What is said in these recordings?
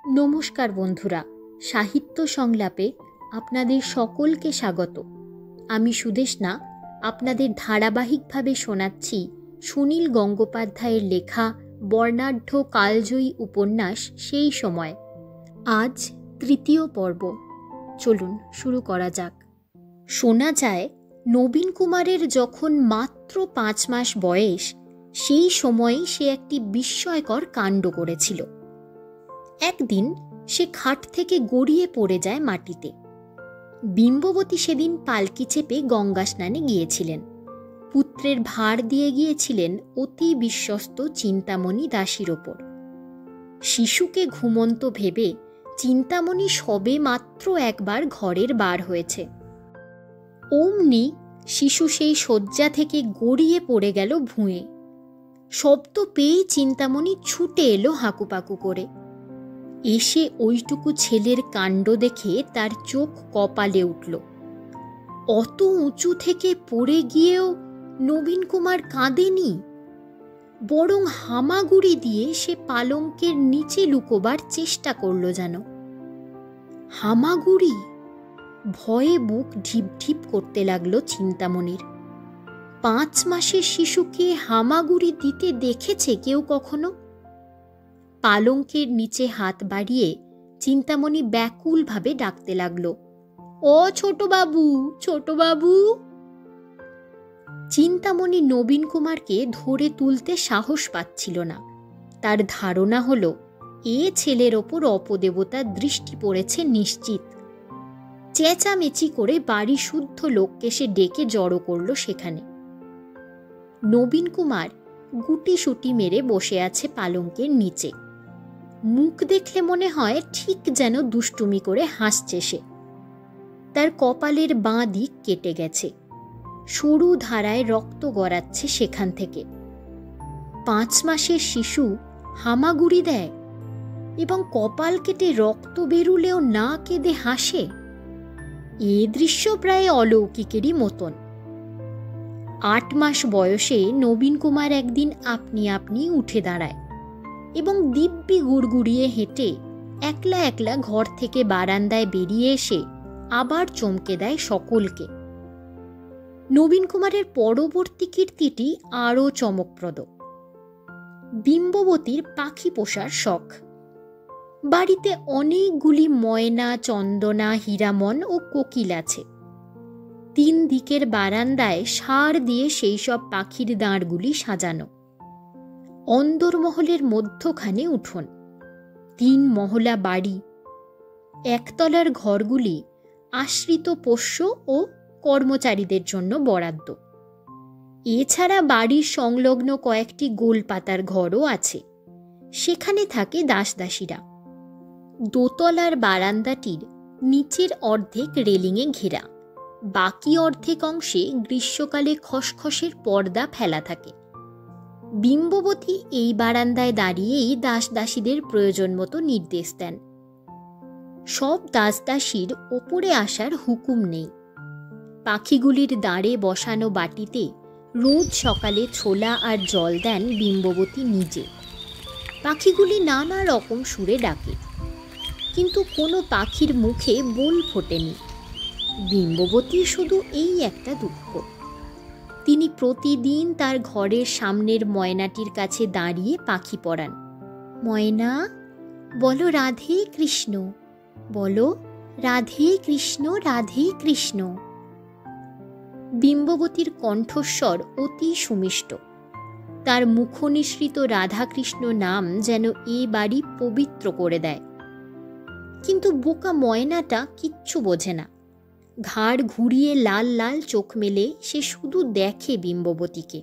নমস্কার বন্ধুরা, সাহিত্য সংলাপে আপনাদের সকলকে স্বাগত। আমি সুদেষ্ণা আপনাদের ধারাবাহিকভাবে শোনাচ্ছি সুনীল গঙ্গোপাধ্যায়ের লেখা বর্ণাঢ্য কালজয়ী উপন্যাস সেই সময়। আজ তৃতীয় পর্ব। চলুন শুরু করা যাক। শোনা যায় নবীন কুমারের যখন মাত্র 5 মাস বয়স, সেই সময়েই সে একটি বিস্ময়কর কাণ্ড করেছিল। একদিন সে খাট থেকে গড়িয়ে পড়ে যায় মাটিতে। বিম্ববতী সেদিন পালকি চেপে গঙ্গা স্নানে গিয়েছিলেন। পুত্রের ভার দিয়ে গিয়েছিলেন অতি বিশ্বস্ত চিন্তামণি দাসীর ওপর। শিশুকে ঘুমন্ত ভেবে চিন্তামণি সবে মাত্র একবার ঘরের বার হয়েছে, অমনি শিশু সেই শয্যা থেকে গড়িয়ে পড়ে গেল ভুঁয়ে। শব্দ পেয়ে চিন্তামণি ছুটে এলো হাঁকুপাকু করে। এসে ওইটুকু ছেলের কাণ্ড দেখে তার চোখ কপালে উঠল। অত উঁচু থেকে পড়ে গিয়েও নবীন কুমার কাঁদেনি, বরং হামাগুড়ি দিয়ে সে পালঙ্কের নিচে লুকোবার চেষ্টা করল যেন। হামাগুড়ি! ভয়ে বুক ঢিপ ঢিপ করতে লাগলো চিন্তামণির। 5 মাসের শিশুকে হামাগুড়ি দিতে দেখেছে কেউ কখনো? পালঙ্কের নিচে হাত বাড়িয়ে চিন্তামণি ব্যাকুলভাবে ডাকতে লাগলো, ও ছোটবাবু, ছোটবাবু! চিন্তামণি নবীন কুমারকে ধরে তুলতে সাহস পাচ্ছিল না। তার ধারণা হলো এ ছেলের ওপর অপদেবতার দৃষ্টি পড়েছে নিশ্চিত। চেঁচামেচি করে বাড়ি শুদ্ধ লোককে সে ডেকে জড়ো করল সেখানে। নবীন কুমার গুটিসুটি মেরে বসে আছে পালঙ্কের নিচে। মুখ দেখলে মনে হয় ঠিক যেন দুষ্টুমি করে হাসছে সে। তার কপালের বাঁ দিক কেটে গেছে, সরু ধারায় রক্ত গড়াচ্ছে সেখান থেকে। 5 মাসের শিশু হামাগুড়ি দেয় এবং কপাল কেটে রক্ত বেরুলেও না কেঁদে হাসে। এ দৃশ্য প্রায় অলৌকিকেরই মতন। 8 মাস বয়সে নবীন কুমার একদিন আপনি আপনি উঠে দাঁড়ায় এবং দিব্যি গুড়গুড়িয়ে হেঁটে একলা একলা ঘর থেকে বারান্দায় বেরিয়ে এসে আবার চমকে দেয় সকলকে। নবীন কুমারের পরবর্তী কীর্তিটি আরও চমকপ্রদ। বিম্ববতীর পাখি পোষার শখ। বাড়িতে অনেকগুলি ময়না, চন্দনা, হীরামন ও কোকিল আছে। 3 দিকের বারান্দায় সার দিয়ে সেই সব পাখির দাঁড়গুলি সাজানো। অন্দরমহলের মধ্যখানে উঠোন। 3 মহলা বাড়ি। একতলার ঘরগুলি আশ্রিত পোষ্য ও কর্মচারীদের জন্য বরাদ্দ। এছাড়া বাড়ির সংলগ্ন কয়েকটি গোলপাতার ঘরও আছে, সেখানে থাকে দাসদাসীরা। দোতলার বারান্দাটির নিচের অর্ধেক রেলিংয়ে ঘেরা, বাকি অর্ধেক অংশে গ্রীষ্মকালে খসখসের পর্দা ফেলা থাকে। বিম্ববতী এই বারান্দায় দাঁড়িয়েই দাসদাসীদের প্রয়োজন মতো নির্দেশ দেন। সব দাসদাসীর ওপরে আসার হুকুম নেই। পাখিগুলির দাঁড়ে বসানো বাটিতে রোজ সকালে ছোলা আর জল দেন বিম্ববতী নিজে। পাখিগুলি নানা রকম সুরে ডাকে, কিন্তু কোনো পাখির মুখে বোল ফোটেনি। বিম্ববতীর শুধু এই একটা দুঃখ, তিনি প্রতিদিন তার ঘরের সামনের ময়নাটির কাছে দাঁড়িয়ে পাখি পড়ান। ময়না, বলো রাধে কৃষ্ণ, বলো রাধে কৃষ্ণ, রাধে কৃষ্ণ। বিম্ববতীর কণ্ঠস্বর অতি সুমিষ্ট। তার মুখনিসৃত রাধাকৃষ্ণ নাম যেন এ বাড়ি পবিত্র করে দেয়। কিন্তু বোকা ময়নাটা কিচ্ছু বোঝে না। ঘাড় ঘুরিয়ে লাল লাল চোখ মেলে সে শুধু দেখে বিম্ববতীকে।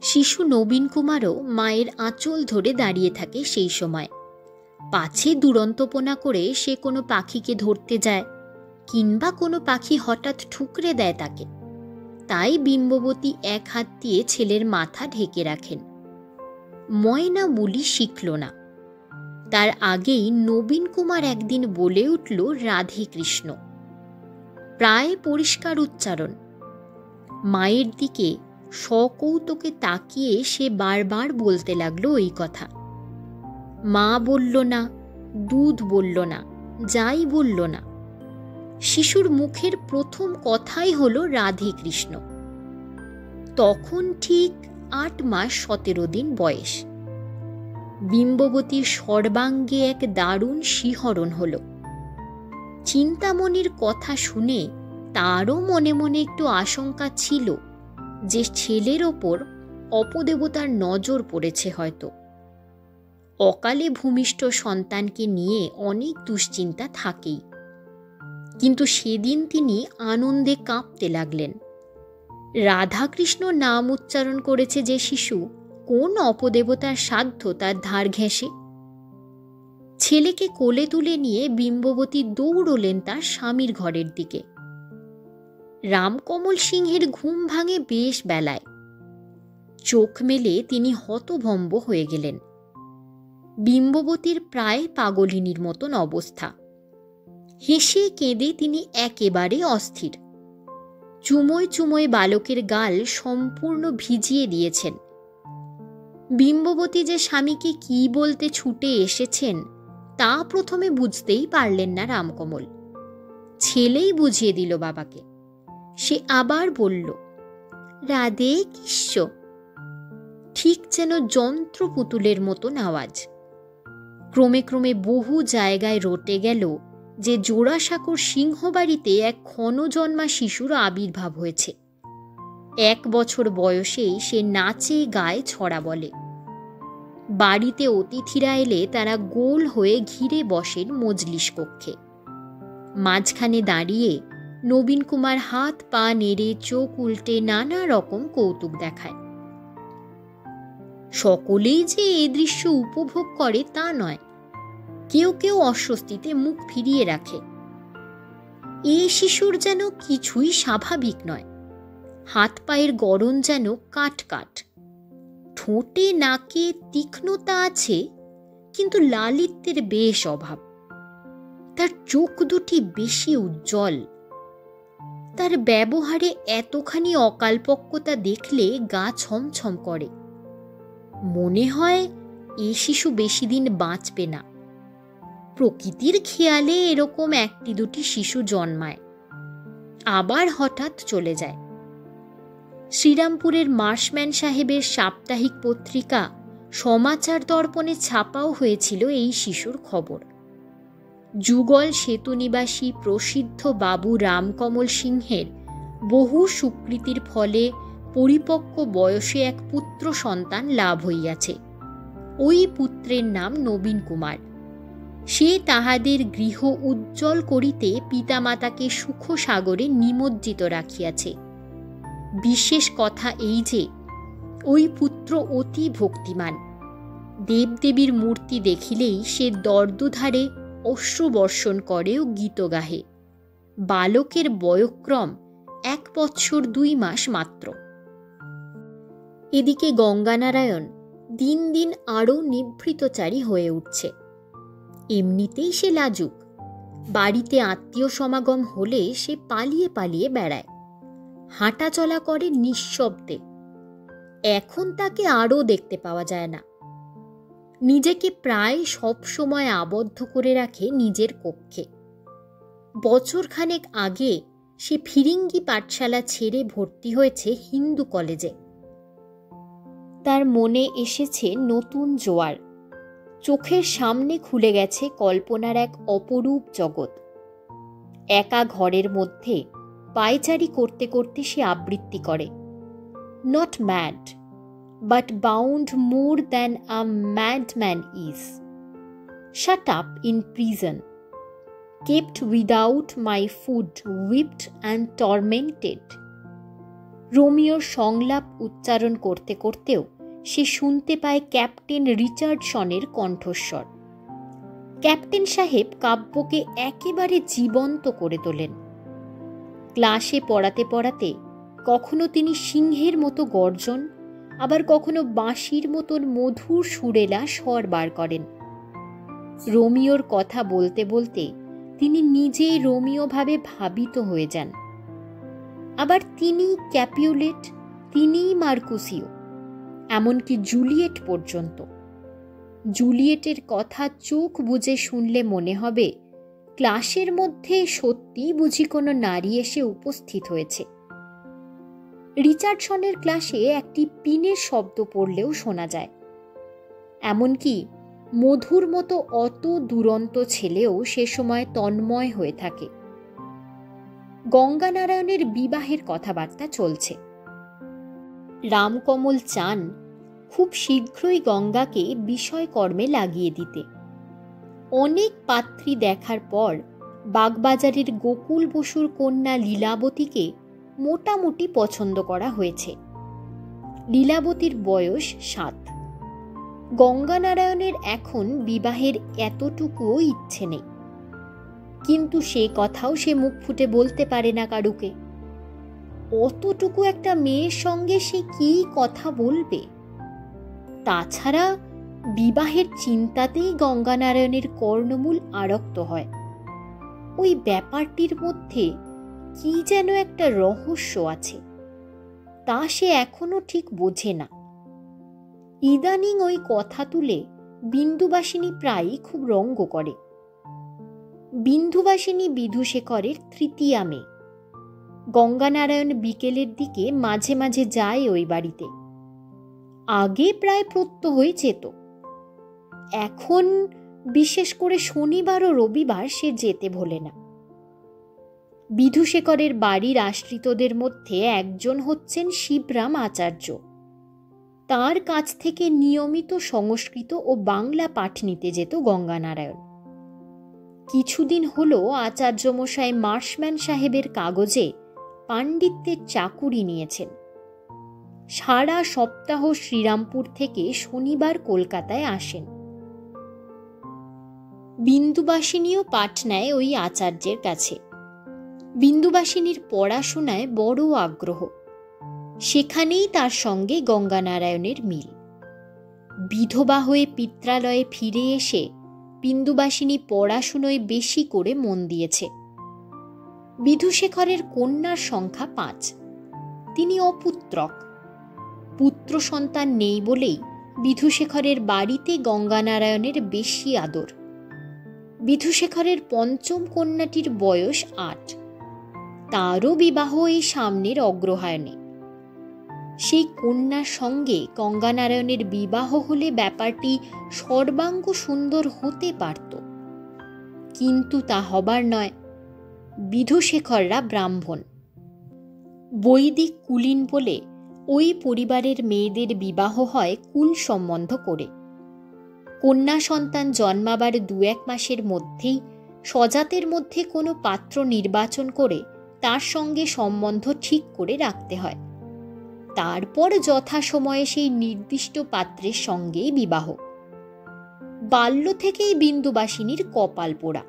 শিশু নবীন কুমারও মায়ের আঁচল ধরে দাঁড়িয়ে থাকে সেই সময়। পাছে দুরন্তপনা করে সে কোনো পাখিকে ধরতে যায়, কিংবা কোনো পাখি হঠাৎ ঠুকরে দেয় তাকে। তাই বিম্ববতী এক হাত দিয়ে ছেলের মাথা ঢেকে রাখেন। ময়না বুলি শিখল না। তার আগেই নবীন কুমার একদিন বলে উঠল রাধে কৃষ্ণ, প্রায় পরিষ্কার উচ্চারণ। মায়ের দিকে সকৌতুকে তাকিয়ে সে বারবার বলতে লাগলো ওই কথা। মা বলল না, দুধ বলল না, যাই বলল না। শিশুর মুখের প্রথম কথাই হলো রাধে কৃষ্ণ। তখন ঠিক 8 মাস 17 দিন বয়স। বিম্ববতীর সর্বাঙ্গে এক দারুণ শিহরণ হল। চিন্তামণির কথা শুনে তারও মনে মনে একটু আশঙ্কা ছিল যে ছেলের ওপর অপদেবতার নজর পড়েছে হয়তো। অকালে ভূমিষ্ঠ সন্তানকে নিয়ে অনেক দুশ্চিন্তা থাকেই, কিন্তু সেদিন তিনি আনন্দে কাঁপতে লাগলেন। রাধাকৃষ্ণ নাম উচ্চারণ করেছে যে শিশু, কোন অপদেবতার সাধ্য তার ধার ঘেঁষে? ছেলেকে কোলে তুলে নিয়ে বিম্ববতী দৌড়লেন তার স্বামীর ঘরের দিকে। রামকমল সিংহের ঘুম ভাঙে বেশ বেলায়। চোখ মেলে তিনি হতভম্ব হয়ে গেলেন। বিম্ববতীর প্রায় পাগলিনীর মতন অবস্থা। হেসে কেঁদে তিনি একেবারে অস্থির। চুমোয় চুমোয় বালকের গাল সম্পূর্ণ ভিজিয়ে দিয়েছেন। বিম্ববতী যে স্বামীকে কি বলতে ছুটে এসেছেন তা প্রথমে বুঝতেই পারলেন না রামকমল। ছেলেই বুঝিয়ে দিল বাবাকে। সে আবার বলল, রাধে কৃষ্ণ। ঠিক যেন যন্ত্রপুতুলের মতন আওয়াজ। ক্রমে ক্রমে বহু জায়গায় রটে গেল যে জোড়াসাঁকোর সিংহবাড়িতে এক ক্ষণজন্মা শিশুর আবির্ভাব হয়েছে। 1 বছর বয়সেই সে নাচে গায়ে ছড়া বলে। বাড়িতে অতিথিরা এলে তারা গোল হয়ে ঘিরে বসেন মজলিস কক্ষে। মাঝখানে দাঁড়িয়ে নবীন কুমার হাত পা নেড়ে চোখ উল্টে নানা রকম কৌতুক দেখায়। সকলেই যে এ দৃশ্য উপভোগ করে তা নয়, কেউ কেউ অস্বস্তিতে মুখ ফিরিয়ে রাখে। এ শিশুর যেন কিছুই স্বাভাবিক নয়। হাত পায়ের গড়ন যেন কাট কাট। ঠোঁটে নাকে তীক্ষ্ণতা আছে, কিন্তু লালিত্যের বেশ অভাব। তার চোখ দুটি বেশি উজ্জ্বল। তার ব্যবহারে এতখানি অকালপক্কতা দেখলে গা ছমছম করে। মনে হয় এ শিশু বেশি দিন বাঁচবে না। প্রকৃতির খেয়ালে এরকম 1-2টি শিশু জন্মায়, আবার হঠাৎ চলে যায়। শ্রীরামপুরের মার্শম্যান সাহেবের সাপ্তাহিক পত্রিকা সমাচার দর্পণে ছাপাও হয়েছিল এই শিশুর খবর। যুগল সেতু নিবাসী প্রসিদ্ধ বাবু রামকমল সিংহের বহু সুকৃতির ফলে পরিপক্ক বয়সে এক পুত্র সন্তান লাভ হইয়াছে। ওই পুত্রের নাম নবীন কুমার। সে তাহাদের গৃহ উজ্জ্বল করিতে পিতামাতাকে সুখ সাগরে নিমজ্জিত রাখিয়াছে। বিশেষ কথা এই যে ওই পুত্র অতি ভক্তিমান। দেবদেবীর মূর্তি দেখিলেই সে দর্দুধারে অশ্রুবর্ষণ করে ও গীত গাহে। বালকের বয়ঃক্রম 1 বৎসর 2 মাস মাত্র। এদিকে গঙ্গানারায়ণ দিন দিন আরও নিভৃতচারী হয়ে উঠছে। এমনিতেই সে লাজুক। বাড়িতে আত্মীয় সমাগম হলে সে পালিয়ে পালিয়ে বেড়ায়, হাঁটা চলা করে নিঃশব্দে। এখন তাকে আরও দেখতে পাওয়া যায় না। নিজেকে প্রায় সব সময় আবদ্ধ করে রাখে নিজের কক্ষে। বছরখানেক আগে সে ফিরিঙ্গি পাঠশালা ছেড়ে ভর্তি হয়েছে হিন্দু কলেজে। তার মনে এসেছে নতুন জোয়ার। চোখের সামনে খুলে গেছে কল্পনার এক অপরূপ জগৎ। একা ঘরের মধ্যে পায়চারি করতে করতে সে আবৃত্তি করে, not mad but bound more than a madman is, shut up in prison, kept without my food, whipped and tormented. রোমিওর সংলাপ উচ্চারণ করতে করতেও সে শুনতে পায় ক্যাপ্টেন রিচার্ডসনের কণ্ঠস্বর। ক্যাপ্টেন সাহেব কাব্যকে একেবারে জীবন্ত করে তোলেন। ক্লাসে পড়াতে পড়াতে কখনো তিনি সিংহের মতো গর্জন, আবার কখনো বাঁশির মতন মধুর সুরেলা স্বর বার করেন। রোমিওর কথা বলতে বলতে তিনি নিজেই রোমিও ভাবে ভাবিত হয়ে যান। আবার তিনি ক্যাপিউলেট, তিনিই মার্কুসিও, এমনকি জুলিয়েট পর্যন্ত। জুলিয়েটের কথা চোখ বুজে শুনলে মনে হবে ক্লাসের মধ্যে সত্যি বুঝি কোনো নারী এসে উপস্থিত হয়েছে। রিচার্ডসনের ক্লাসে একটি পিনের শব্দ পড়লেও শোনা যায়। এমনকি মধুর মতো অত দুরন্ত ছেলেও সে সময় তন্ময় হয়ে থাকে। গঙ্গানারায়ণের বিবাহের কথাবার্তা চলছে। রামকমল চান খুব শীঘ্রই গঙ্গাকে বিষয়কর্মে লাগিয়ে দিতে। অনেক পাত্রী দেখার পর বাগবাজারের গোকুল বসুর কন্যা লীলাবতীকে মোটামুটি পছন্দ করা হয়েছে। লীলাবতীর বয়স 7। গঙ্গানারায়ণের এখন বিবাহের এতটুকুও ইচ্ছে নেই, কিন্তু সে কথাও সে মুখ ফুটে বলতে পারে না কারুকে। অতটুকু একটা মেয়ের সঙ্গে সে কি কথা বলবে? তাছাড়া বিবাহের চিন্তাতেই গঙ্গানারায়ণের কর্ণমূল আরক্ত হয়। ওই ব্যাপারটির মধ্যে কি যেন একটা রহস্য আছে, তা সে এখনো ঠিক বোঝে না। ইদানিং ওই কথা তুলে বিন্দুবাসিনী প্রায়ই খুব রঙ্গ করে। বিন্দুবাসিনী বিধুশেখরের তৃতীয়া মেয়ে। গঙ্গানারায়ণ বিকেলের দিকে মাঝে মাঝে যায় ওই বাড়িতে। আগে প্রায় প্রত্যহই যেত, এখন বিশেষ করে শনিবার ও রবিবার সে যেতে ভোলে না। বিধুশেখরের বাড়ির আশ্রিতদের মধ্যে একজন হচ্ছেন শিবরাম আচার্য। তার কাছ থেকে নিয়মিত সংস্কৃত ও বাংলা পাঠ নিতে যেত গঙ্গানারায়ণ। কিছুদিন হলো আচার্যমশাই মার্শম্যান সাহেবের কাগজে পাণ্ডিত্যের চাকুরি নিয়েছেন। সারা সপ্তাহ শ্রীরামপুর থেকে শনিবার কলকাতায় আসেন। বিন্দুবাসিনীও পাঠ নেয় ওই আচার্যের কাছে। বিন্দুবাসিনীর পড়াশোনায় বড় আগ্রহ, সেখানেই তার সঙ্গে গঙ্গানারায়ণের মিল। বিধবা হয়ে পিত্রালয়ে ফিরে এসে বিন্দুবাসিনী পড়াশুনোয় বেশি করে মন দিয়েছে। বিধুশেখরের কন্যার সংখ্যা 5। তিনি অপুত্রক। পুত্র সন্তান নেই বলেই বিধুশেখরের বাড়িতে গঙ্গানারায়ণের বেশি আদর। বিধুশেখরের পঞ্চম কন্যাটির বয়স 8। তারও বিবাহ এই সামনের অগ্রহায়ণে। সেই কন্যার সঙ্গে গঙ্গানারায়ণের বিবাহ হলে ব্যাপারটি সর্বাঙ্গ সুন্দর হতে পারত, কিন্তু তা হবার নয়। বিধুশেখররা ব্রাহ্মণ, বৈদিক কুলীন বলে ওই পরিবারের মেয়েদের বিবাহ হয় কুল সম্বন্ধ করে। কন্যা সন্তান জন্মাবার 2-1 মাসের মধ্যেই স্বজাতের মধ্যে কোনো পাত্র নির্বাচন করে তার সঙ্গে সম্বন্ধ ঠিক করে রাখতে হয়। তারপর যথাসময়ে সেই নির্দিষ্ট পাত্রের সঙ্গেই বিবাহ। বাল্য থেকেই বিন্দুবাসিনীর কপাল পোড়া।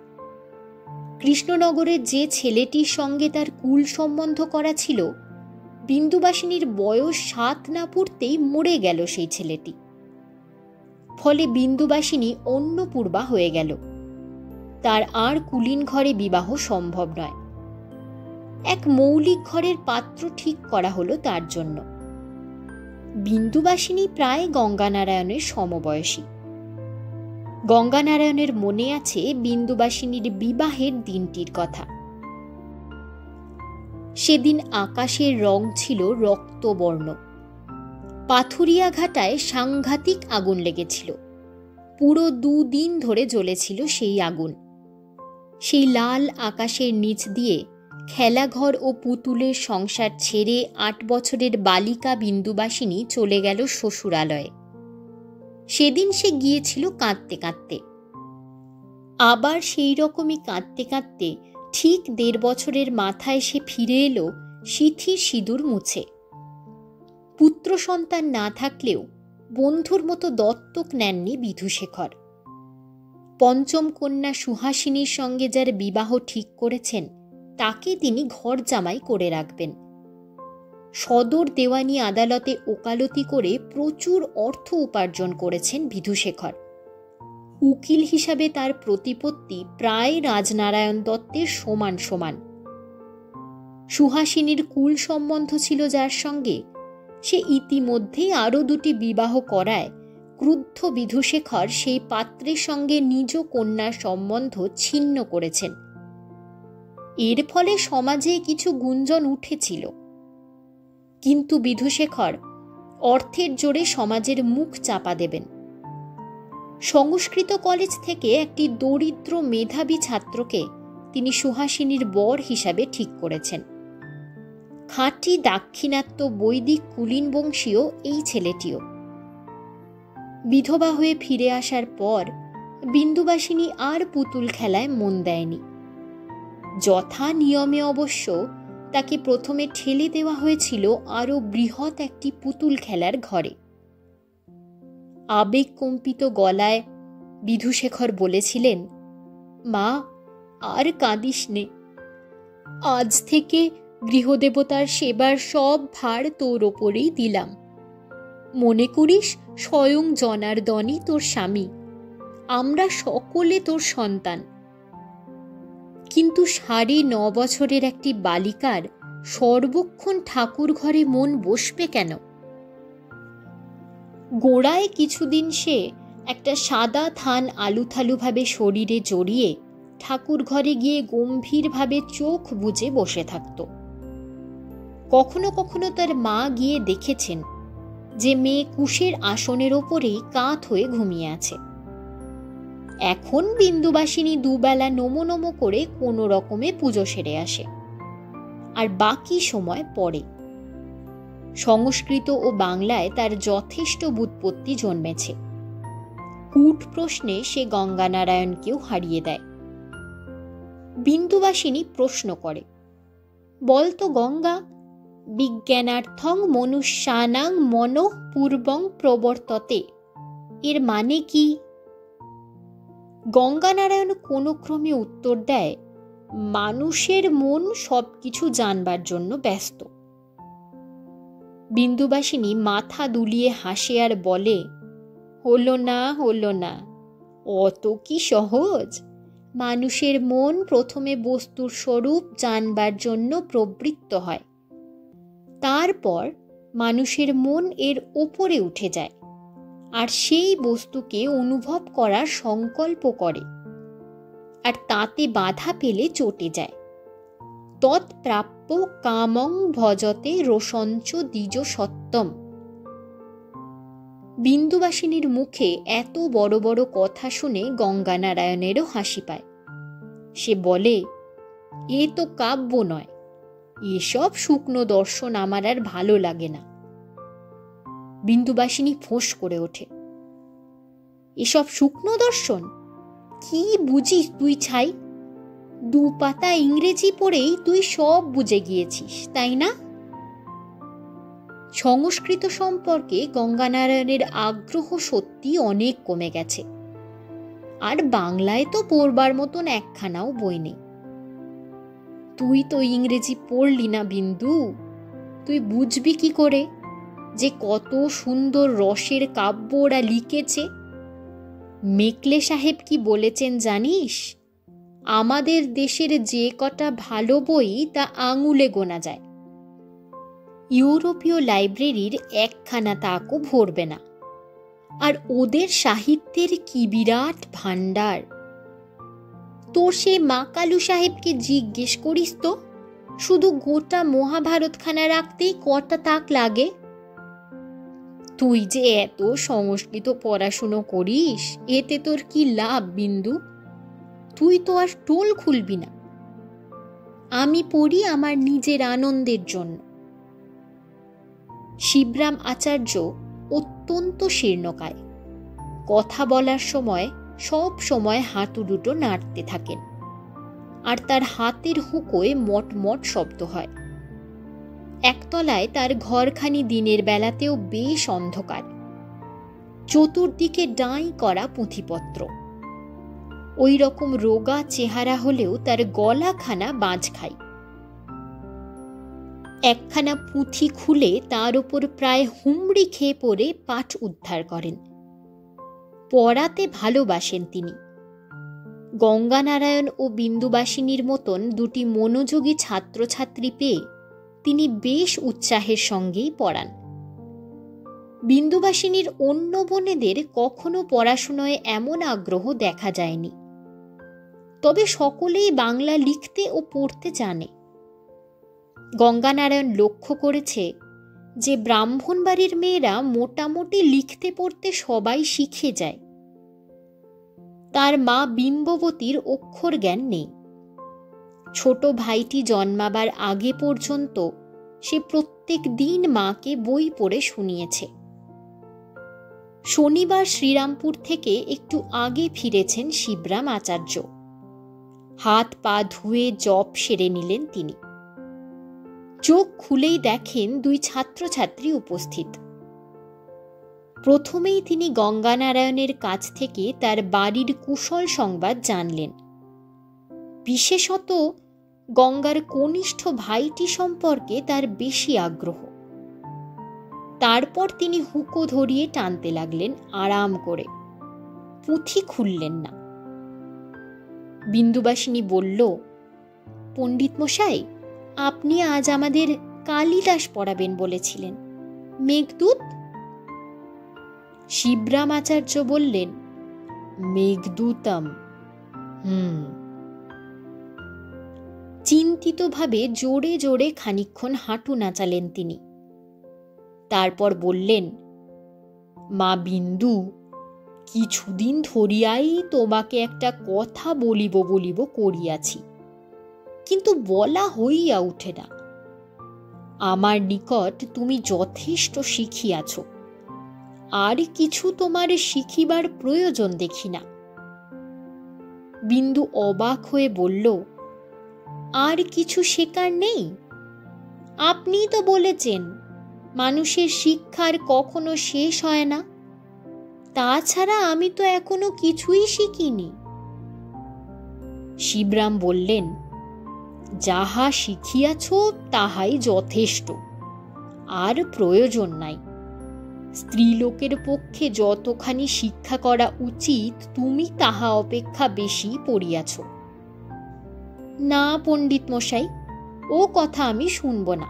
কৃষ্ণনগরের যে ছেলেটির সঙ্গে তার কুল সম্বন্ধ করা ছিল, বিন্দুবাসিনীর বয়স 7 না পড়তেই মরে গেল সেই ছেলেটি। ফলে বিন্দুবাসিনী অন্নপূর্বা হয়ে গেল। তার আর কুলীন ঘরে বিবাহ সম্ভব নয়। এক মৌলিক ঘরের পাত্র ঠিক করা হলো তার জন্য। বিন্দুবাসিনী প্রায় গঙ্গানারায়ণের সমবয়সী। গঙ্গানারায়ণের মনে আছে বিন্দুবাসিনীর বিবাহের দিনটির কথা। সেদিন আকাশের রং ছিল রক্তবর্ণ। পাথুরিয়া ঘাটায় সাংঘাতিক আগুন লেগেছিল। পুরো 2 দিন ধরে জ্বলেছিল সেই আগুন। সেই লাল আকাশের নিচ দিয়ে খেলাঘর ও পুতুলের সংসার ছেড়ে 8 বছরের বালিকা বিন্দুবাসিনী চলে গেল শ্বশুরালয়ে। সেদিন সে গিয়েছিল কাঁদতে কাঁদতে। আবার সেই রকমই কাঁদতে কাঁদতে ঠিক 1.5 বছরের মাথায় সে ফিরে এলো সিথির সিঁদুর মুছে। পুত্র সন্তান না থাকলেও বন্ধুর মতো দত্তক নেননি বিধুশেখর। পঞ্চম কন্যা সুহাসিনীর সঙ্গে যার বিবাহ ঠিক করেছেন, তাকে তিনি ঘর জামাই করে রাখবেন। সদর দেওয়ানি আদালতে ওকালতি করে প্রচুর অর্থ উপার্জন করেছেন বিধুশেখর। উকিল হিসাবে তার প্রতিপত্তি প্রায় রাজনারায়ণ দত্তের সমান সমান। সুহাসিনীর কুল সম্বন্ধ ছিল যার সঙ্গে, সে ইতিমধ্যেই আরও 2টি বিবাহ করায় ক্রুদ্ধ বিধুশেখর সেই পাত্রের সঙ্গে নিজ কন্যার সম্বন্ধ ছিন্ন করেছেন। এর ফলে সমাজে কিছু গুঞ্জন উঠেছিল, কিন্তু বিধুশেখর অর্থের জোরে সমাজের মুখ চাপা দেবেন। সংস্কৃত কলেজ থেকে একটি দরিদ্র মেধাবী ছাত্রকে তিনি সুহাসিনীর বর হিসাবে ঠিক করেছেন। খাঁটি দাক্ষিণাত্য বৈদিক কুলীন বংশীয় এই ছেলেটিও। বিধবা হয়ে ফিরে আসার পর বিন্দুবাসিনী আর পুতুল খেলায় মন দেয়নি। যথা নিয়মে অবশ্য তাকে প্রথমে ঠেলে দেওয়া হয়েছিল আরও বৃহৎ একটি পুতুল খেলার ঘরে। আবেগকম্পিত গলায় বিধুশেখর বলেছিলেন, মা, আর কাঁদিস নে। আজ থেকে গৃহদেবতার সেবার সব ভার তোর ওপরেই দিলাম। মনে করিস স্বয়ং জনার্দনই তোর স্বামী, আমরা সকলে তোর সন্তান। কিন্তু 9.5 বছরের একটি বালিকার সর্বক্ষণ ঠাকুর ঘরে মন বসবে কেন? গোড়ায় কিছুদিন সে একটা সাদা থান আলুথালুভাবে শরীরে জড়িয়ে ঠাকুর ঘরে গিয়ে গম্ভীরভাবে চোখ বুজে বসে থাকত। কখনো কখনো তার মা গিয়ে দেখেছেন যে মেয়ে কুশের আসনের ওপরেই কাত হয়ে ঘুমিয়ে আছে। এখন বিন্দুবাসিনী দুবেলা নমো নমো করে কোনো রকমে পুজো সেরে আসে, আর বাকি সময় পড়ে। সংস্কৃত ও বাংলায় তার যথেষ্ট ব্যুৎপত্তি জন্মেছে। কূট প্রশ্নে সে গঙ্গানারায়ণকেও হারিয়ে দেয়। বিন্দুবাসিনী প্রশ্ন করে, বলতো গঙ্গা, বিজ্ঞানার্থং মনুষ্যানাং মনঃ পূর্বং প্রবর্ততে, এর মানে কি? গঙ্গানারায়ণ কোনো ক্রমে উত্তর দেয়, মানুষের মন সবকিছু জানবার জন্য ব্যস্ত। বিন্দুবাসিনী মাথা দুলিয়ে হাসে আর বলে, হলো না, অত কি সহজ? মানুষের মন প্রথমে বস্তুর স্বরূপ জানবার জন্য প্রবৃত্ত হয়, তারপর মানুষের মন এর ওপরে উঠে যায় আর সেই বস্তুকে অনুভব করার সংকল্প করে, আর তাতে বাধা পেলে চটে যায়। তৎপ্রাপ্য কামং ভজতে রোষঞ্চ দ্বিজ সত্যম। বিন্দুবাসিনীর মুখে এত বড় বড় কথা শুনে গঙ্গানারায়ণেরও হাসি পায়। সে বলে, এ তো কাব্য নয়, এসব শুকনো দর্শন আমার আর ভালো লাগে না। বিন্দুবাসিনী ফোঁস করে ওঠে, এসব শুকনো দর্শন? কি বুঝিস তুই ছাই? 2 পাতা ইংরেজি পড়েই তুই সব বুঝে গিয়েছিস, তাই না? সংস্কৃত সম্পর্কে গঙ্গানারায়ণের আগ্রহ সত্যি অনেক কমে গেছে, আর বাংলায় তো পড়বার মতন একখানাও বই নেই। তুই তো ইংরেজি পড়লি না বিন্দু, তুই বুঝবি কি করে যে কত সুন্দর রসের কাব্য ওরা লিখেছে? মেকলে সাহেব কি বলেছেন জানিস? আমাদের দেশের যে কটা ভালো বই তা আঙুলে গোনা যায়, ইউরোপীয় লাইব্রেরির একখানা তাকও ভরবে না। আর ওদের সাহিত্যের কি বিরাট ভাণ্ডার! তোর সে মা কালু সাহেবকে জিজ্ঞেস করিস তো, শুধু গোটা মহাভারতখানা রাখতেই কটা তাক লাগে। তুই যে এত সংস্কৃত পড়াশুনো করিস, এতে তোর কি লাভ বিন্দু? তুই তো আর টোল খুলবি না। আমি পড়ি আমার নিজের আনন্দের জন্য। শিবরাম আচার্য অত্যন্ত শীর্ণকায়। কথা বলার সময় সব সময় হাঁটু দুটো নাড়তে থাকেন, আর তার হাতের হুঁকোয় মটমট শব্দ হয়। একতলায় তার ঘরখানি দিনের বেলাতেও বেশ অন্ধকার, চতুর্দিকে ডাঁই করা পুঁথিপত্র। ওই রকম রোগা চেহারা হলেও তার গলাখানা বাজ খায়। একখানা পুঁথি খুলে তার ওপর প্রায় হুমড়ি খেয়ে পড়ে পাঠ উদ্ধার করেন। পড়াতে ভালোবাসেন তিনি। গঙ্গানারায়ণ ও বিন্দুবাসিনীর মতন 2টি মনোযোগী ছাত্রছাত্রী পেয়ে তিনি বেশ উৎসাহের সঙ্গেই পড়ান। বিন্দুবাসিনীর অন্য বোনেদের কখনো পড়াশুনোয় এমন আগ্রহ দেখা যায়নি, তবে সকলেই বাংলা লিখতে ও পড়তে জানে। গঙ্গানারায়ণ লক্ষ্য করেছে যে ব্রাহ্মণ বাড়ির মেয়েরা মোটামুটি লিখতে পড়তে সবাই শিখে যায়। তার মা বিম্ববতীর অক্ষর জ্ঞান নেই। ছোট ভাইটি জন্মাবার আগে পর্যন্ত সে প্রত্যেক দিন মাকে বই পড়ে শুনিয়েছে। শনিবার শ্রীরামপুর থেকে একটু আগে ফিরেছেন শিবরাম আচার্য। হাত পা ধুয়ে জপ সেরে নিলেন তিনি। চোখ খুলেই দেখেন দুই ছাত্রছাত্রী উপস্থিত। প্রথমেই তিনি গঙ্গানারায়ণের কাছ থেকে তার বাড়ির কুশল সংবাদ জানলেন। বিশেষত গঙ্গার কনিষ্ঠ ভাইটি সম্পর্কে তার বেশি আগ্রহ। তারপর তিনি হুঁকো ধরিয়ে টানতে লাগলেন আরাম করে, পুঁথি খুললেন না। বিন্দুবাসিনী বলল, পণ্ডিত মশাই, আপনি আজ আমাদের কালিদাস পড়াবেন বলেছিলেন, মেঘদূত? শিবরাম আচার্য বললেন, মেঘদূতম। চিন্তিতভাবে জোরে জোরে খানিকক্ষণ হাঁটু নাচালেন তিনি। তারপর বললেন, মা বিন্দু, কিছুদিন ধরিয়াই তোমাকে একটা কথা বলিব বলিব করিয়াছি, কিন্তু বলা হইয়া উঠে না। আমার নিকট তুমি যথেষ্ট শিখিয়াছ, আর কিছু তোমার শিখিবার প্রয়োজন দেখি না। বিন্দু অবাক হয়ে বলল, আর কিছু শেখার নেই? আপনিই তো বলেছেন মানুষের শিক্ষার কখনো শেষ হয় না। তাছাড়া আমি তো এখনো কিছুই শিখিনি। শিবরাম বললেন, যাহা শিখিয়াছ তাহাই যথেষ্ট, আর প্রয়োজন নাই। স্ত্রীলোকের পক্ষে যতখানি শিক্ষা করা উচিত তুমি তাহা অপেক্ষা বেশি পড়িয়াছ। না পণ্ডিত মশাই, ও কথা আমি শুনব না।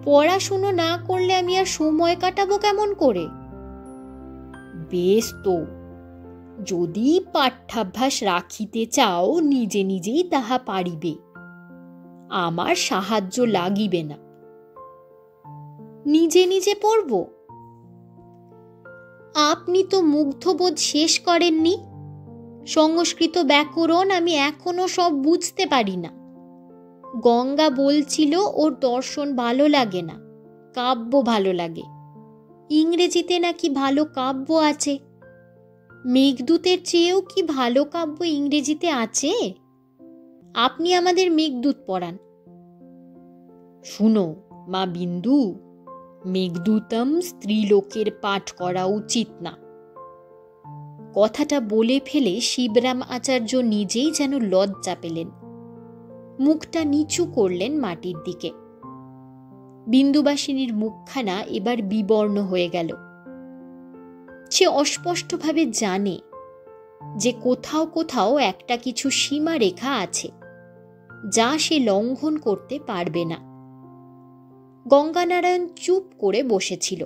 পড়াশুনো না করলে আমি আর সময় কাটাবো কেমন করে? বেশ তো, যদি পাঠ্যাভ্যাস রাখিতে চাও নিজে নিজেই তাহা পারিবে, আমার সাহায্য লাগিবে না। নিজে নিজে পড়ব? আপনি তো মুগ্ধবোধ শেষ করেননি। সংস্কৃত ব্যাকরণ আমি এখনো সব বুঝতে পারি না। গঙ্গা বলছিল ওর দর্শন ভালো লাগে না, কাব্য ভালো লাগে। ইংরেজিতে নাকি ভালো কাব্য আছে। মেঘদূতের চেয়েও কি ভালো কাব্য ইংরেজিতে আছে? আপনি আমাদের মেঘদূত পড়ান। শুনো মা বিন্দু, মেঘদূতম স্ত্রীলোকের পাঠ করা উচিত না। কথাটা বলে ফেলে শিবরাম আচার্য নিজেই যেন লজ্জা পেলেন। মুখটা নিচু করলেন মাটির দিকে। বিন্দুবাসিনীর মুখখানা এবার বিবর্ণ হয়ে গেল। সে অস্পষ্টভাবে জানে যে কোথাও কোথাও একটা কিছু সীমারেখা আছে, যা সে লঙ্ঘন করতে পারবে না। গঙ্গানারায়ণ চুপ করে বসেছিল।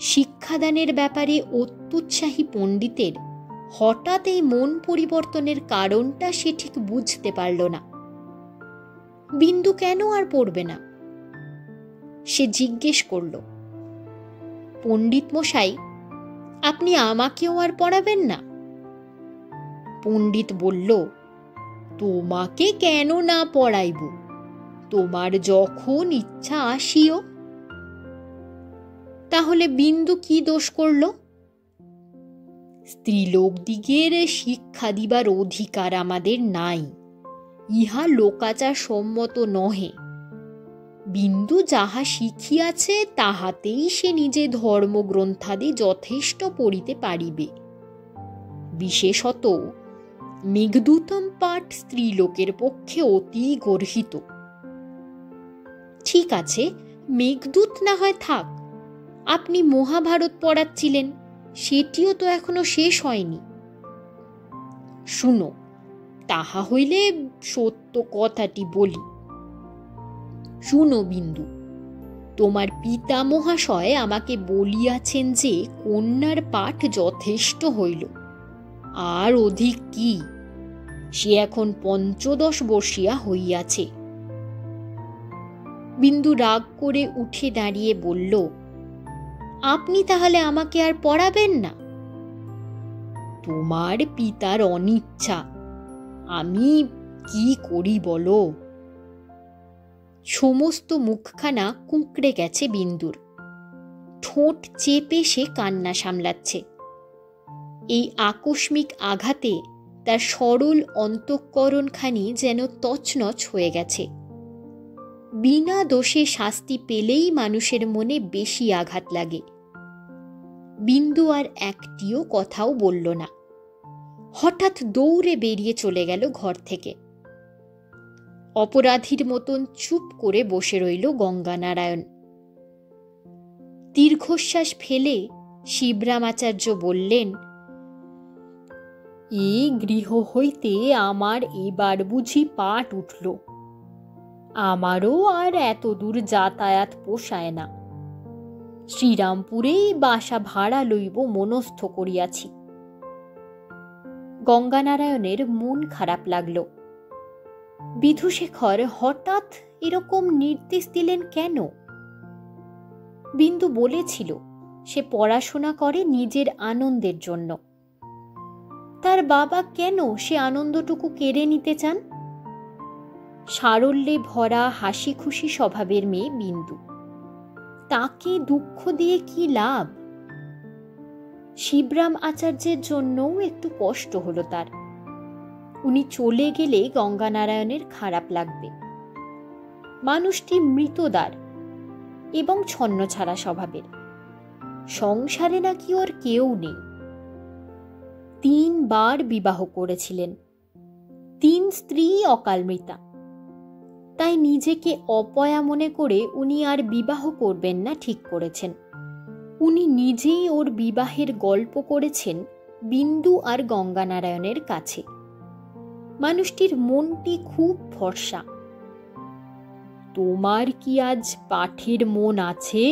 শিক্ষাদানের ব্যাপারে অত্যুৎসাহী পণ্ডিতের হঠাৎ এই মন পরিবর্তনের কারণটা সে ঠিক বুঝতে পারল না। বিন্দু কেন আর পড়বে না? সে জিজ্ঞেস করল, পণ্ডিত মশাই, আপনি আমাকেও আর পড়াবেন না? পণ্ডিত বলল, তোমাকে কেন না পড়াইব? তোমার যখন ইচ্ছা আসিও। তাহলে বিন্দু কি দোষ করল? স্ত্রীলোকদিগের শিক্ষা দিবার অধিকার আমাদের নাই, ইহা লোকাচার সম্মত নহে। বিন্দু যাহা শিখিয়াছে তাহাতেই সে নিজে ধর্মগ্রন্থাদি যথেষ্ট পড়িতে পারিবে। বিশেষত মেঘদূতম পাঠ স্ত্রীলোকের পক্ষে অতি গর্হিত। ঠিক আছে, মেঘদূত না হয় থাক। আপনি মহাভারত পড়াচ্ছিলেন, সেটিও তো এখনো শেষ হয়নি। শুনো, তাহা হইলে সত্য কথাটি বলি। শুনো বিন্দু, তোমার পিতা মহাশয় আমাকে বলিয়াছেন যে কন্যার পাঠ যথেষ্ট হইল, আর অধিক কি, সে এখন 15 বর্ষিয়া হইয়াছে। বিন্দু রাগ করে উঠে দাঁড়িয়ে বলল, আপনি তাহলে আমাকে আর পড়াবেন না? তোমার পিতার অনিচ্ছা, আমি কি করি বলো? সমস্ত মুখখানা কুঁকড়ে গেছে বিন্দুর। ঠোঁট চেপে সে কান্না সামলাচ্ছে। এই আকস্মিক আঘাতে তার সরল অন্তঃকরণখানি যেন তছনছ হয়ে গেছে। বিনা দোষে শাস্তি পেলেই মানুষের মনে বেশি আঘাত লাগে। বিন্দু আর একটিও কথাও বলল না। হঠাৎ দৌড়ে বেরিয়ে চলে গেল ঘর থেকে। অপরাধীর মতন চুপ করে বসে রইল গঙ্গানারায়ণ। দীর্ঘশ্বাস ফেলে শিবরামাচার্য বললেন, এই গৃহ হইতে আমার এবার বুঝি পাট উঠল। আমারও আর এত দূর যাতায়াত পোষায় না। শ্রীরামপুরেই বাসা ভাড়া লইব মনস্থ করিয়াছি। গঙ্গানারায়ণের মন খারাপ লাগল। বিধুশেখর হঠাৎ এরকম নির্দেশ দিলেন কেন? বিন্দু বলেছিল সে পড়াশোনা করে নিজের আনন্দের জন্য। তার বাবা কেন সে আনন্দটুকু কেড়ে নিতে চান? সারল্যে ভরা হাসি খুশি স্বভাবের মেয়ে বিন্দু, তাকে দুঃখ দিয়ে কি লাভ? শিবরাম আচার্যের জন্যও একটু কষ্ট হলো তার। উনি চলে গেলে গঙ্গানারায়ণের খারাপ লাগবে। মানুষটি মৃতদার এবং ছন্নছাড়া স্বভাবের। সংসারে নাকি ওর কেউ নেই। 3 বার বিবাহ করেছিলেন, 3 স্ত্রী অকাল মৃতা। তাই নিজেকে অপয়া মনে করে উনি আর বিবাহ করবেন না ঠিক করেছেন। উনি নিজেই ওর বিবাহের গল্প করেছেন বিন্দু আর গঙ্গানারায়ণের কাছে। মানুষটির মনটি খুব ফর্সা। তোমার কি আজ পাঠের মন আছে?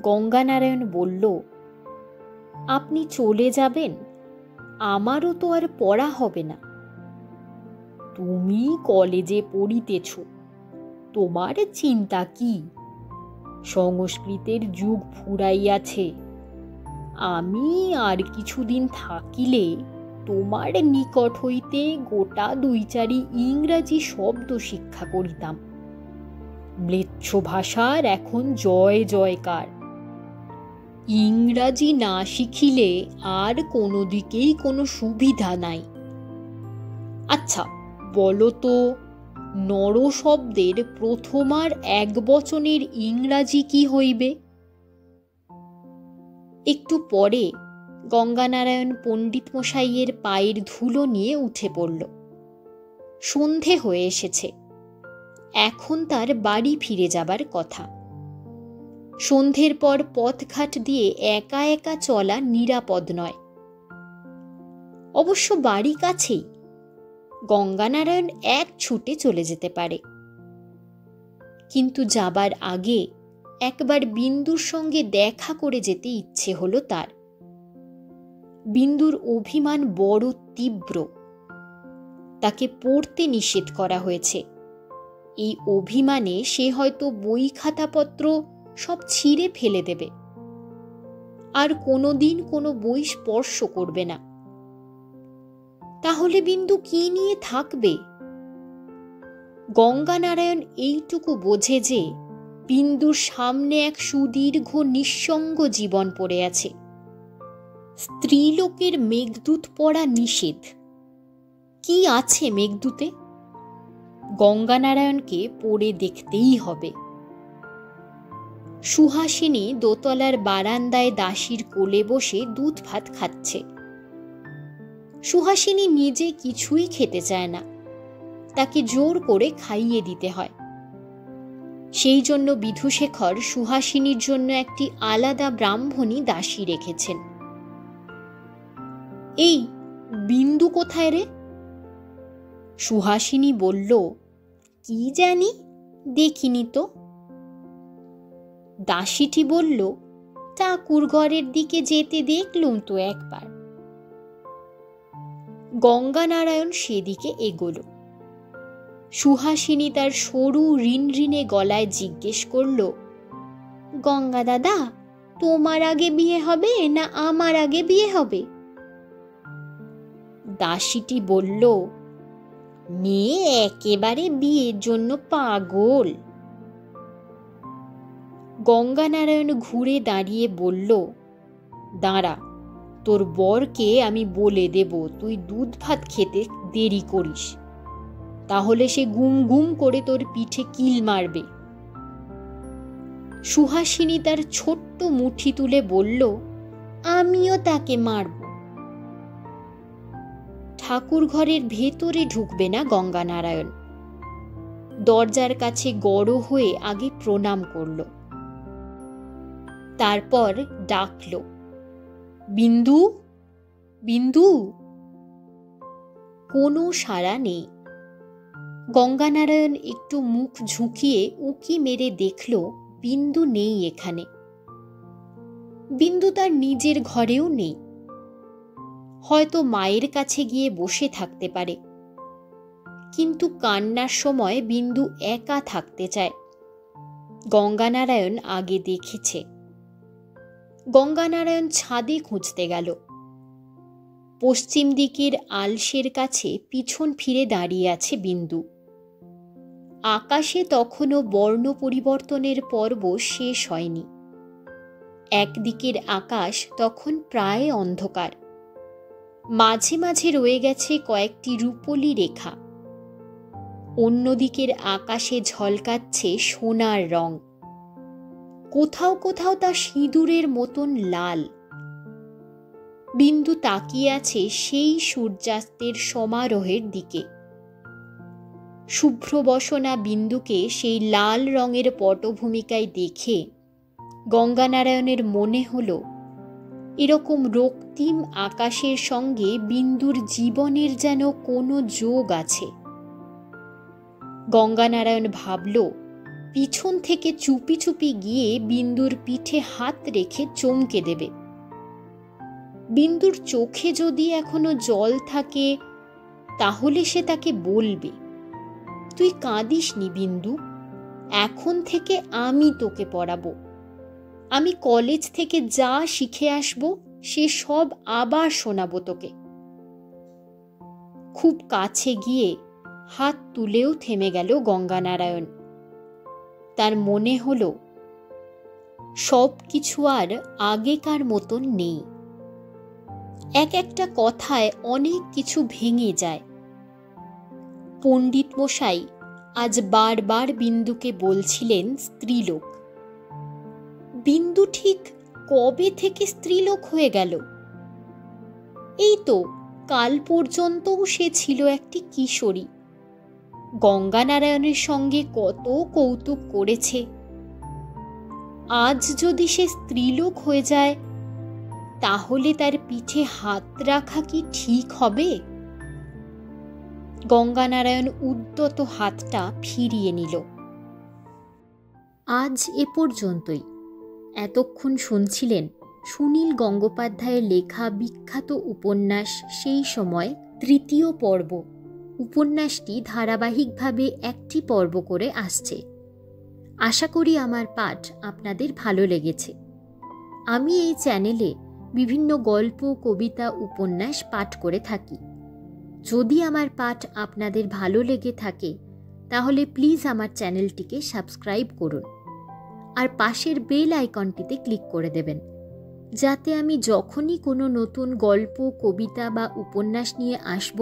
গঙ্গানারায়ণ বলল, আপনি চলে যাবেন, আমারও তো আর পড়া হবে না। তুমি কলেজে পড়িতেছ, তোমার চিন্তা কি? সংস্কৃতের যুগ ফুরাইয়াছে। আমি আর কিছুদিন থাকিলে তোমার নিকট হইতে গোটা 2-4 ইংরাজি শব্দ শিক্ষা করিতাম। ম্লেচ্ছ ভাষার এখন জয় জয়কার। ইংরাজি না শিখিলে আর কোনো দিকেই কোনো সুবিধা নাই। আচ্ছা বলো তো, নর শব্দের প্রথমার একবচনের ইংরাজি কি হইবে? একটু পরে গঙ্গানারায়ণ পণ্ডিত মশাইয়ের পায়ের ধুলো নিয়ে উঠে পড়ল। সন্ধে হয়ে এসেছে। এখন তার বাড়ি ফিরে যাবার কথা। সন্ধ্যের পর পথঘাট দিয়ে একা একা চলা নিরাপদ নয়। অবশ্য বাড়ি কাছেই, গঙ্গানারায়ণ এক ছুটে চলে যেতে পারে। কিন্তু যাবার আগে একবার বিন্দুর সঙ্গে দেখা করে যেতে ইচ্ছে হলো তার। বিন্দুর অভিমান বড় তীব্র। তাকে পড়তে নিষেধ করা হয়েছে। এই অভিমানে সে হয়তো বই খাতাপত্র সব ছিঁড়ে ফেলে দেবে, আর কোনোদিন কোনো বই স্পর্শ করবে না। তাহলে বিন্দু কি নিয়ে থাকবে? গঙ্গানারায়ণ এইটুকু বোঝে যে বিন্দুর সামনে এক সুদীর্ঘ নিঃসঙ্গ জীবন পড়ে আছে। স্ত্রীলোকের মেঘদূত পড়া নিষেধ। কি আছে মেঘদূতে? গঙ্গানারায়ণকে পড়ে দেখতেই হবে। সুহাসিনী দোতলার বারান্দায় দাসীর কোলে বসে দুধ ভাত খাচ্ছে। সুহাসিনী নিজে কিছুই খেতে চায় না, তাকে জোর করে খাইয়ে দিতে হয়। সেই জন্য বিধুশেখর সুহাসিনীর জন্য একটি আলাদা ব্রাহ্মণী দাসী রেখেছেন। এই বিন্দু কোথায় রে? সুহাসিনী বলল, কি জানি, দেখিনি তো। দাসীটি বলল, ঠাকুর ঘরের দিকে যেতে দেখলুম তো একবার। গঙ্গানারায়ণ সেদিকে এগোল। সুহাসিনী তার সরু রিনরিনে গলায় জিজ্ঞেস করল, গঙ্গা দাদা, তোমার আগে বিয়ে হবে না আমার আগে বিয়ে হবে? দাসীটি বলল, মেয়ে একেবারে বিয়ের জন্য পাগল। গঙ্গানারায়ণ ঘুরে দাঁড়িয়ে বলল, দাঁড়া, তোর বরকে আমি বলে দেব তুই দুধ ভাত খেতে দেরি করিস, তাহলে সে গুম গুম করে তোর পিঠে কিল মারবে। সুহাসিনী তার ছোট্ট মুঠি তুলে বলল, আমিও তাকে মারব। ঠাকুর ঘরের ভেতরে ঢুকবে না গঙ্গানারায়ণ। দরজার কাছে গড় হয়ে আগে প্রণাম করল, তারপর ডাকল, বিন্দু, বিন্দু। কোনো সাড়া নেই। গঙ্গানারায়ণ একটু মুখ ঝুঁকিয়ে উঁকি মেরে দেখল বিন্দু নেই এখানে। বিন্দু তার নিজের ঘরেও নেই। হয়তো মায়ের কাছে গিয়ে বসে থাকতে পারে, কিন্তু কান্নার সময় বিন্দু একা থাকতে চায়। গঙ্গানারায়ণ আগে দেখেছে। গঙ্গানারায়ণ ছাদে খুঁজতে গেল। পশ্চিম দিকের আলসের কাছে পিছন ফিরে দাঁড়িয়ে আছে বিন্দু। আকাশে তখনও বর্ণ পরিবর্তনের পর্ব শেষ হয়নি। একদিকের আকাশ তখন প্রায় অন্ধকার। মাঝে মাঝে রয়ে গেছে কয়েকটি রূপোলি রেখা। অন্যদিকের আকাশে ঝলকাচ্ছে সোনার রং। কোথাও কোথাও তা সিঁদুরের মতন লাল। বিন্দু তাকিয়ে আছে সেই সূর্যাস্তের সমারোহের দিকে। শুভ্রবসনা বিন্দুকে সেই লাল রঙের পটভূমিকায় দেখে গঙ্গানারায়ণের মনে হল, এরকম রক্তিম আকাশের সঙ্গে বিন্দুর জীবনের যেন কোনো যোগ আছে। গঙ্গানারায়ণ ভাবল, পিছন থেকে চুপি চুপি গিয়ে বিন্দুর পিঠে হাত রেখে চমকে দেবে। বিন্দুর চোখে যদি এখনো জল থাকে, তাহলে সে তাকে বলবে, তুই কাঁদিস নি বিন্দু, এখন থেকে আমি তোকে পড়াবো। আমি কলেজ থেকে যা শিখে আসব সে সব আবার শোনাবো তোকে। খুব কাছে গিয়ে হাত তুলেও থেমে গেল গঙ্গানারায়ণ। তার মনে হল সব কিছু আর আগেকার মতন নেই। এক একটা কথায় অনেক কিছু ভেঙে যায়। পণ্ডিত মশাই আজ বারবার বিন্দুকে বলছিলেন স্ত্রীলোক। বিন্দু ঠিক কবে থেকে স্ত্রীলোক হয়ে গেল? এই তো কাল পর্যন্তও সে ছিল একটি কিশোরী। গঙ্গানারায়ণের সঙ্গে কত কৌতুক করেছে। আজ যদি সে স্ত্রীলোক হয়ে যায়, তাহলে তার পিঠে হাত রাখা কি ঠিক হবে? গঙ্গানারায়ণ উদ্যত হাতটা ফিরিয়ে নিল। আজ এ পর্যন্তই। এতক্ষণ শুনছিলেন সুনীল গঙ্গোপাধ্যায়ের লেখা বিখ্যাত উপন্যাস সেই সময় তৃতীয় পর্ব। উপন্যাসটি ধারাবাহিকভাবে একটি পর্ব করে আসছে। আশা করি আমার পাঠ আপনাদের ভালো লেগেছে। আমি এই চ্যানেলে বিভিন্ন গল্প, কবিতা, উপন্যাস পাঠ করে থাকি। যদি আমার পাঠ আপনাদের ভালো লেগে থাকে, তাহলে প্লিজ আমার চ্যানেলটিকে সাবস্ক্রাইব করুন আর পাশের বেল আইকনটিতে ক্লিক করে দেবেন, যাতে আমি যখনই কোনো নতুন গল্প, কবিতা বা উপন্যাস নিয়ে আসব,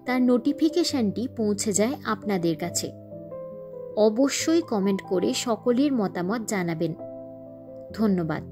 তার নোটিফিকেশনটি পৌঁছে যায় আপনাদের কাছে। অবশ্যই কমেন্ট করে সকলের মতামত জানাবেন। ধন্যবাদ।